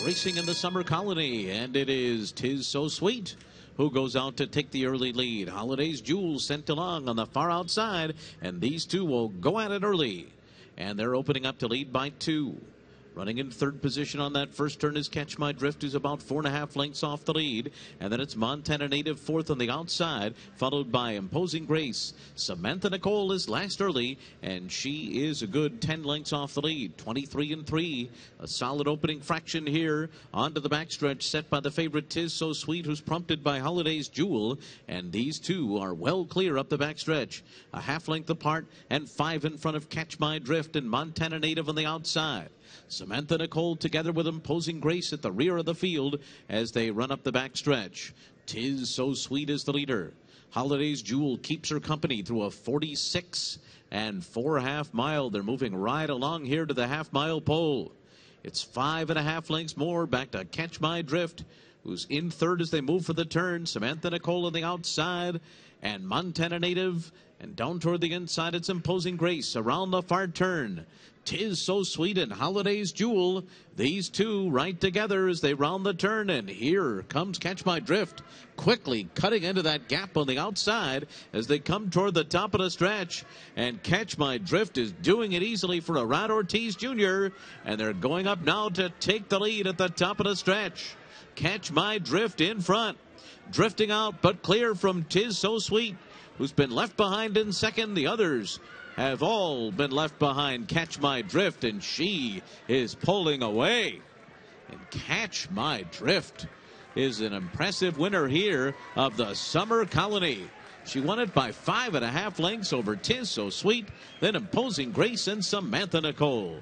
racing in the Summer Colony, and it is Tis So Sweet who goes out to take the early lead. Holiday's Jewel sent along on the far outside, and these two will go at it early. And they're opening up to lead by 2. Running in third position on that first turn is Catch My Drift, who's about 4.5 lengths off the lead. And then it's Montana Native fourth on the outside, followed by Imposing Grace. Samantha Nicole is last early, and she is a good 10 lengths off the lead. 23-3. A solid opening fraction here. Onto the backstretch set by the favorite Tis So Sweet, who's prompted by Holiday's Jewel. And these two are well clear up the backstretch. A half length apart and 5 in front of Catch My Drift and Montana Native on the outside. Samantha Nicole together with Imposing Grace at the rear of the field as they run up the backstretch. Tis So Sweet is the leader. Holiday's Jewel keeps her company through a 46 4.5 mile. They're moving right along here to the half-mile pole. It's 5.5 lengths more back to Catch My Drift, who's in third as they move for the turn. Samantha Nicole on the outside, and Montana Native. And down toward the inside, it's Imposing Grace around the far turn. Tis So Sweet and Holiday's Jewel. These two right together as they round the turn. And here comes Catch My Drift, quickly cutting into that gap on the outside as they come toward the top of the stretch. And Catch My Drift is doing it easily for Arad Ortiz Jr. And they're going up now to take the lead at the top of the stretch. Catch My Drift in front. Drifting out, but clear from Tis So Sweet, who's been left behind in second. The others have all been left behind Catch My Drift, and she is pulling away. And Catch My Drift is an impressive winner here of the Summer Colony. She won it by 5.5 lengths over Tis So Sweet, then Imposing Grace and Samantha Nicole.